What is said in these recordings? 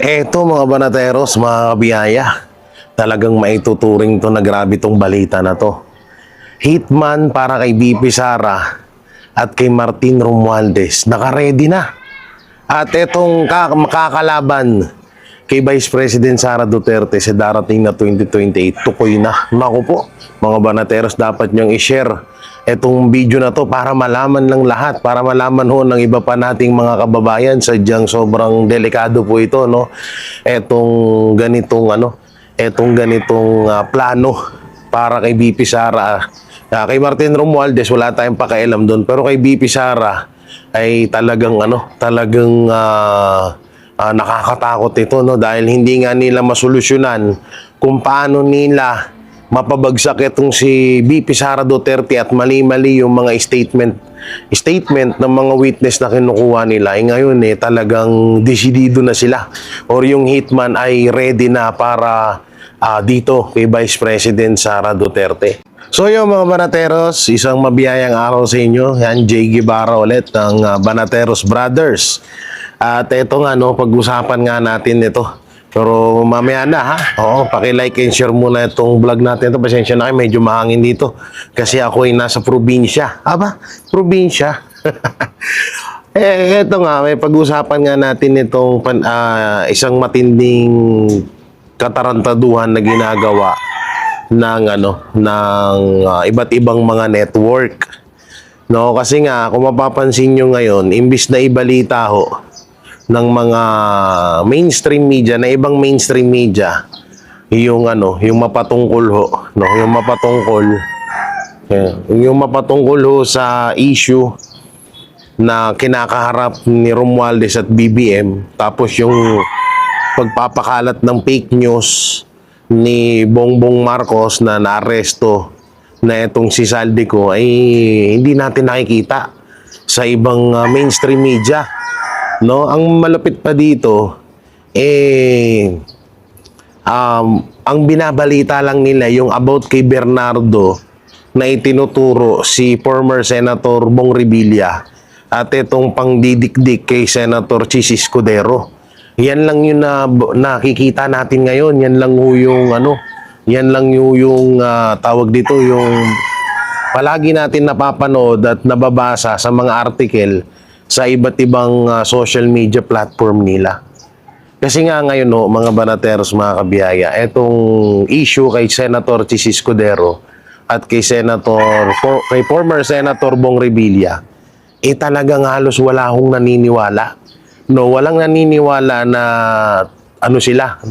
Eto mga banateros, mga kabiyaya, talagang maituturing to na grabe tong balita na to. Hitman para kay BP Sara at kay Martin Romualdez, nakaredy na. At etong makakalaban kay Vice President Sara Duterte sa darating na 2028, tukoy na. Naku po, mga banateros, dapat niyong i-share etong video na to para malaman ng lahat, para malaman ho ng iba pa nating mga kababayan. Sadyang sobrang delikado po ito, no? Etong ganitong plano para kay BP Sara. Kay Martin Romualdez wala tayong pakialam doon, pero kay BP Sara ay talagang nakakatakot ito, no, dahil hindi nga nila masolusyonan kung paano nila mapabagsak itong si BP Sara Duterte at mali-mali yung mga statement ng mga witness na kinukuha nila. Ngayon talagang desidido na sila, or yung hitman ay ready na para dito kay Vice President Sara Duterte. So yung mga Banateros, isang mabiyayang araw sa inyo. Yan, Jay Guevara ulit ng Banateros Brothers. At ito nga, no, pag-usapan nga natin ito. Pero mamaya na, ha? Oo, paki-like and share muna itong vlog natin. Ito, pasensya na kayo, medyo mahangin dito. Kasi ako ay nasa probinsya. Aba, probinsya. Ito nga, may pag-usapan nga natin itong isang matinding katarantaduhan na ginagawa ng iba't ibang mga network. No, kasi nga kung mapapansin niyo ngayon, imbis na ibalita ho ng mga mainstream media, na ibang mainstream media, yung mapatungkol ho, no, yung mapatungkol ho sa issue na kinakaharap ni Romualdez at BBM, tapos yung pagpapakalat ng fake news ni Bongbong Marcos na naaresto na itong si Saldico ay hindi natin nakikita sa ibang mainstream media, no? Ang malapit pa dito ang binabalita lang nila yung about kay Bernardo na itinuturo si former Senator Bong Revilla at itong pangdidikdik kay Senator Chis Escudero. Yan lang yung nakikita natin ngayon. Yan lang yung tawag dito, yung palagi natin napapanood at nababasa sa mga article sa iba't ibang social media platform nila. Kasi nga ngayon, no, mga Banateros, mga kabiyaya, etong issue kay Senator Chis Escudero at kay former Senator Bong Revilla, talagang halos wala akong naniniwala. No, walang naniniwala na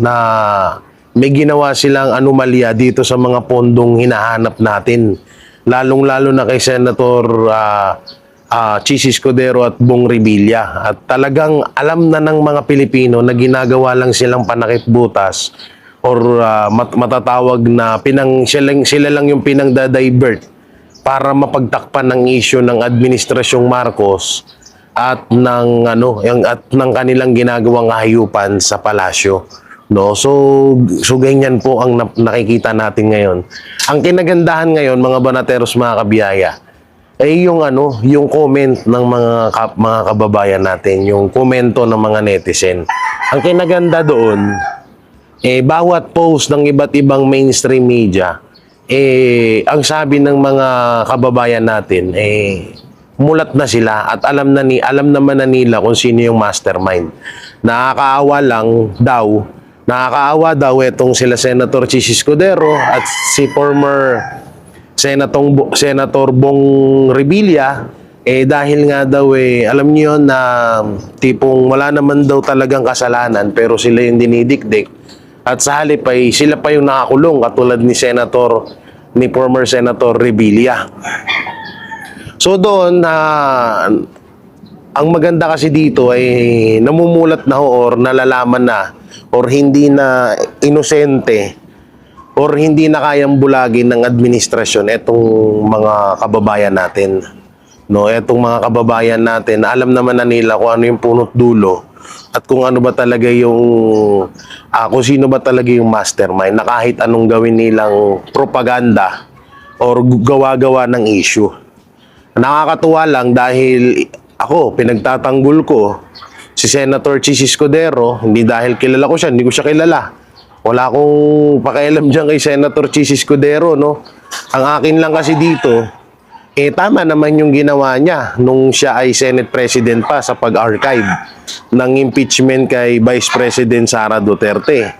na may ginawa silang anomalya dito sa mga pondong hinahanap natin. Lalong-lalo na kay Senator Chis Escudero at Bong Revilla. At talagang alam na ng mga Pilipino na ginagawa lang silang panakip butas, or matatawag na sila lang yung pinangda-divert para mapagtakpan ng issue ng Administrasyong Marcos at ng kanilang ginagawang hayupan sa palasyo, no? So ganyan po ang nakikita natin ngayon. Ang kinagandahan ngayon, mga Banateros, mga kabiyaya, ay yung comment ng mga kababayan natin, yung komento ng mga netizen. Ang kinaganda doon, bawat post ng iba't ibang mainstream media, ang sabi ng mga kababayan natin, mulat na sila at alam naman na nila kung sino yung mastermind. Nakakaawa daw itong sila Senator Chis Escudero at si former Senator Bong Revilla, dahil nga daw alam niyo na tipong wala naman daw talagang kasalanan, pero sila yung dinidikdik, at sa halip ay sila pa yung nakakulong, katulad ni former Senator Revilla. So doon, ang maganda kasi dito ay namumulat na or nalalaman na, or hindi na inosente, or hindi na kayang bulagin ng administrasyon itong mga kababayan natin. No, itong mga kababayan natin, alam naman na nila kung ano yung punot dulo at kung ano ba talaga kung sino ba talaga yung mastermind na kahit anong gawin nilang propaganda or gawa-gawa ng issue. Nakakatuwa lang dahil ako, pinagtatanggol ko si Senator Chis Escudero, hindi dahil kilala ko siya, hindi ko siya kilala. Wala akong pakialam dyan kay Senator Chis Escudero, no? Ang akin lang kasi dito, tama naman yung ginawa niya nung siya ay Senate President pa sa pag-archive ng impeachment kay Vice President Sara Duterte.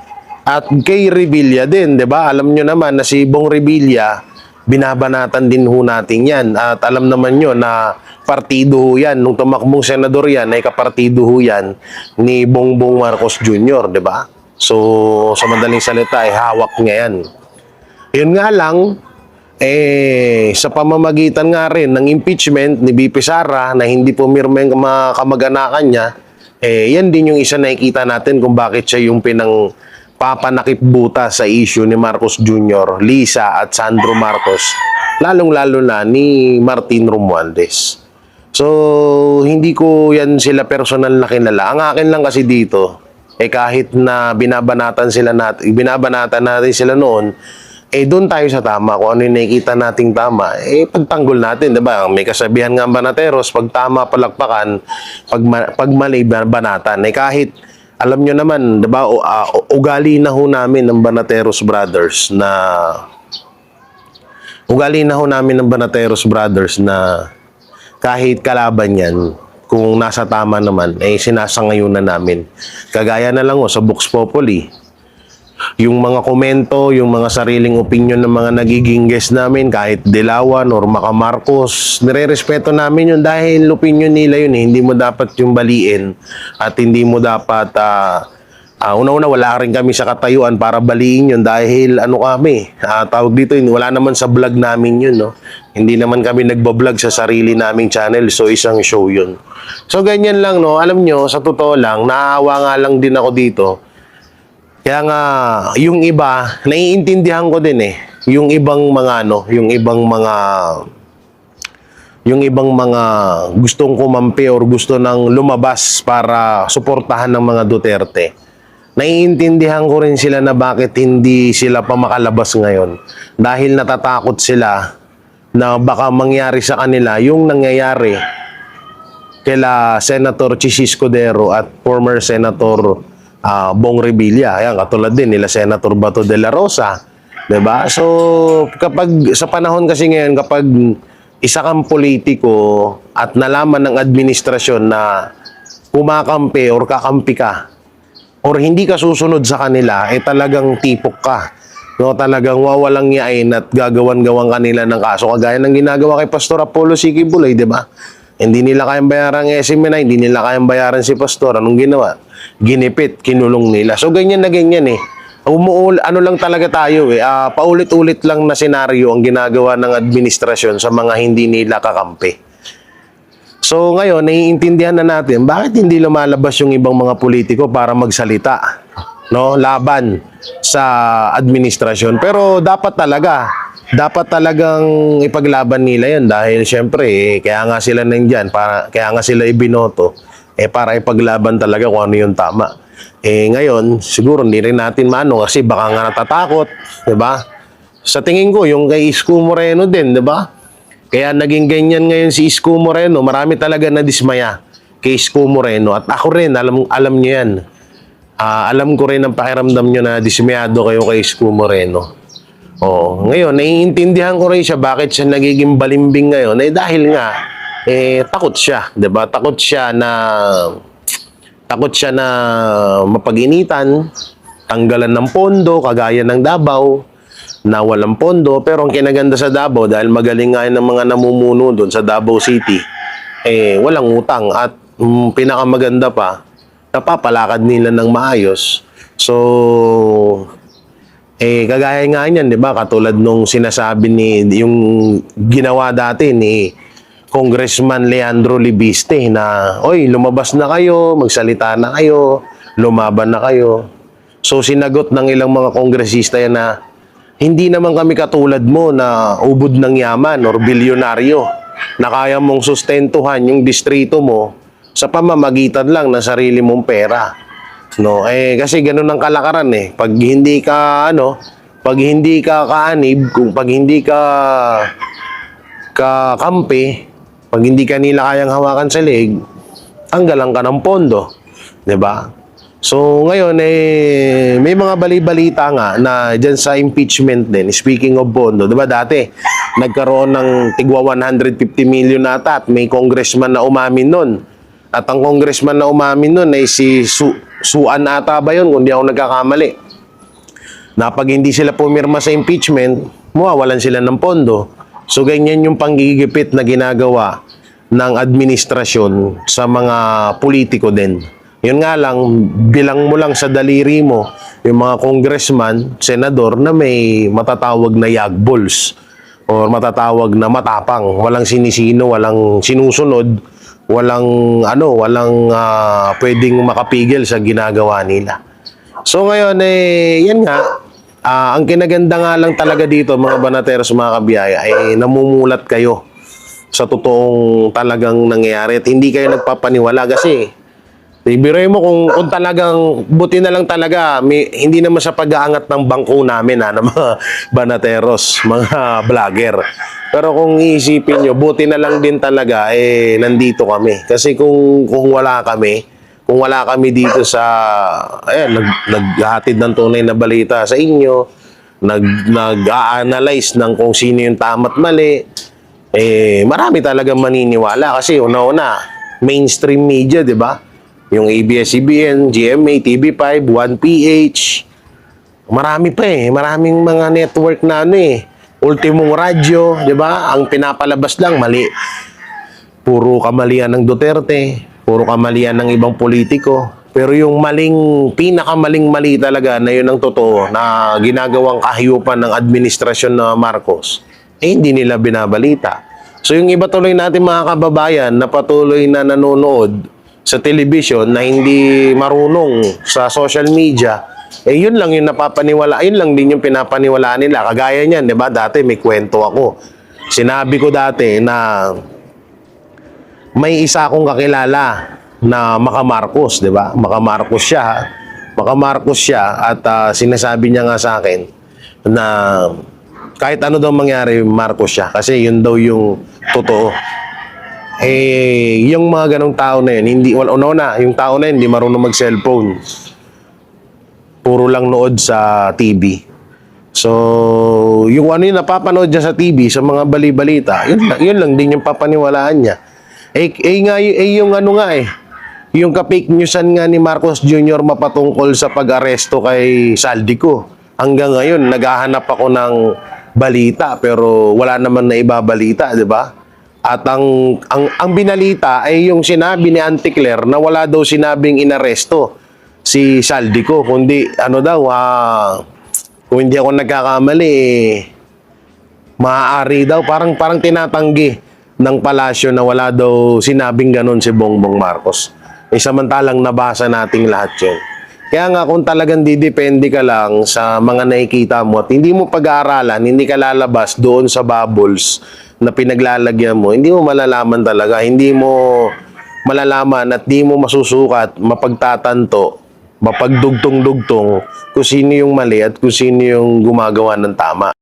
At kay Revilla din, 'di ba? Alam nyo naman na si Bong Revilla, binabanatan din ho natin 'yan. At alam naman nyo na partido ho 'yan. Nung tumakbong senador 'yan, ay kapartido ho 'yan ni Bongbong Marcos Jr., 'di ba? So, sa madaling salita, ay hawak niya 'yan. Yun nga lang, sa pamamagitan nga rin ng impeachment ni BP Sara na hindi pumirma yung kamag-anakan niya, yan din yung isa nakikita natin kung bakit siya yung papanakip buta sa issue ni Marcos Jr., Lisa at Sandro Marcos, lalong-lalo na ni Martin Romualdez. So, hindi ko yan sila personal na kilala. Ang akin lang kasi dito, kahit na binabanatan natin sila noon, doon tayo sa tama. Kung ano yung nakikita nating tama, pagtanggol natin, diba? May kasabihan nga Banateros, pag tama palakpakan, pag mali banatan. Kahit, alam nyo naman, diba, ugali na ho namin ng Banateros Brothers na kahit kalaban yan, kung nasa tama naman, sinasangayon na namin. Kagaya na lang sa Vox Populi, yung mga komento, yung mga sariling opinion ng mga nagiging guest namin, kahit Dilawan or Maca Marcos, nire-respeto namin yun dahil opinion nila yun. Hindi mo dapat yung baliin at hindi mo dapat, una-una wala rin kami sa katayuan para baliin yun dahil tawag dito, wala naman sa vlog namin yun, no? Hindi naman kami nagbablog sa sarili naming channel, so isang show yun. So ganyan lang, no? Alam nyo, sa totoo lang, naawa nga lang din ako dito. Kaya nga, yung iba, naiintindihan ko din yung ibang mga gustong kumampi or gusto nang lumabas para suportahan ng mga Duterte. Naiintindihan ko rin sila na bakit hindi sila pa makalabas ngayon. Dahil natatakot sila na baka mangyari sa kanila yung nangyayari kila Senator Chis Escudero at former Senator Bong Revilla. Ayan, katulad din nila Senator Bato de la Rosa, 'di ba? So, kapag sa panahon kasi ngayon, kapag isa kang politiko at nalaman ng administrasyon na kumakampi or kakampi ka or hindi ka susunod sa kanila, talagang tipok ka. No, talagang wawalang yain at gagawan-gawang kanila ng kaso kagaya ng ginagawa kay Pastor Apollo Siquibulay, 'di ba? Hindi nila kayang bayaran ng SMNI, hindi nila kayang bayaran si Pastor. Anong ginawa? Ginipit, kinulong nila. So, ganyan na ganyan lang talaga tayo paulit-ulit lang na senaryo ang ginagawa ng administrasyon sa mga hindi nila kakampi. So, ngayon, naiintindihan na natin, bakit hindi lumalabas yung ibang mga politiko para magsalita, no? Laban sa administrasyon. Pero dapat talagang ipaglaban nila yan dahil syempre kaya nga sila nandyan, kaya nga sila ibinoto para ipaglaban talaga kung ano yung tama. Ngayon siguro hindi rin natin kasi baka nga natatakot, 'di ba? Sa tingin ko yung kay Isko Moreno din, 'di ba? Kaya naging ganyan ngayon si Isko Moreno, marami talaga na dismaya kay Isko Moreno at ako rin, alam niyo yan. Alam ko rin ang pakiramdam niyo na dismayado kayo kay Isko Moreno. Ngayon, naiintindihan ko rin siya bakit siya nagiging balimbing ngayon. Dahil nga, takot siya, 'di ba? Takot siya na mapag-initan, tanggalan ng pondo, kagaya ng Davao, na walang pondo. Pero ang kinaganda sa Davao, dahil magaling nga ng mga namumuno doon sa Davao City, walang utang. At pinakamaganda pa, napapalakad nila ng maayos. So, kagaya nga niyan, 'di ba? Katulad nung sinasabi yung ginawa dati ni Congressman Leandro Libiste na, "Oy, lumabas na kayo, magsalita na kayo, lumaban na kayo." So sinagot ng ilang mga kongresista yan na, "Hindi naman kami katulad mo na ubod ng yaman or bilyonaryo na kaya mong sustentuhan yung distrito mo sa pamamagitan lang ng sarili mong pera." No, kasi ganoon ang kalakaran Pag hindi ka pag hindi ka kaanib, pag hindi ka kakampi, pag hindi ka nila kayang hawakan sa leeg, tanggalan ka ng pondo. 'Di ba? So ngayon may mga bali-balita nga na diyan sa impeachment din. Speaking of Pondo, 'di ba dati nagkaroon ng tigwa 150 million ata at may congressman na umamin nun. At ang congressman na umamin nun ay si Suan ata ba yun, kung di ako nagkakamali. Na pag hindi sila pumirma sa impeachment, mawawalan sila ng pondo. So ganyan yung panggigipit na ginagawa ng administrasyon sa mga politiko din. Yun nga lang, bilang mo lang sa daliri mo yung mga congressman, senador na may matatawag na yagbols o matatawag na matapang, walang sinisino, walang sinusunod, walang pwedeng makapigil sa ginagawa nila. So ngayon yan nga, ang kinaganda nga lang talaga dito mga banateros, mga kabiyaya, ay namumulat kayo sa totoong talagang nangyayari at hindi kayo nagpapaniwala kasi biruin mo kung talagang buti na lang talaga hindi naman sa pag-aangat ng bangko namin ng mga banateros, mga vlogger. Pero kung iisipin nyo, buti na lang din talaga nandito kami. Kasi kung wala kami dito sa naghahatid ng tunay na balita sa inyo, nag-a-analyze ng kung sino yung tama at mali, marami talagang maniniwala kasi una-una mainstream media, 'di ba? Yung ABS-CBN, GMA, TV5, 1PH. Marami pa maraming mga network na Ultimong Radyo, 'di ba? Ang pinapalabas lang mali. Puro kamalian ng Duterte, puro kamalian ng ibang politiko. Pero yung pinakamaling-mali talaga na yun ang totoo na ginagawang kahiyupan ng administrasyon na Marcos, hindi nila binabalita. So yung iba tuloy natin mga kababayan na patuloy na nanonood sa television na hindi marunong sa social media, yun lang yung napapaniwala, yun lang din yung pinapaniwalaan nila. Kagaya niyan, 'di ba? Dati may kwento ako. Sinabi ko dati na may isa akong kakilala na Maka-Marcos, 'di ba? Maka-Marcos siya at sinasabi niya nga sa akin na kahit ano daw mangyari, Marcos siya kasi yun daw yung totoo. Yung mga ganong tao na yun, yung tao na yun, hindi marunong mag-cellphone. Puro lang nood sa TV. So, yung yung napapanood niya sa TV, sa mga bali-balita, yun lang din yung papaniwalaan niya. Yung ka-fake newsan nga ni Marcos Jr. mapatungkol sa pag-aresto kay Saldico. Hanggang ngayon, naghahanap ako ng balita, pero wala naman na ibabalita, di ba? At ang binalita ay yung sinabi ni Auntie Claire na wala daw sinabing inaresto si Saldico, kundi kung hindi ako nagkakamali, maaari daw, parang tinatanggi ng palasyo na wala daw sinabing ganun si Bongbong Marcos. Samantalang nabasa nating lahat yun. Kaya nga kung talagang didepende ka lang sa mga nakikita mo at hindi mo pag-aaralan, hindi ka lalabas doon sa bubbles na pinaglalagyan mo, hindi mo malalaman talaga, hindi mo malalaman at di mo masusukat, mapagtatanto, mapagdugtong-dugtong kung sino yung mali at kung sino yung gumagawa ng tama.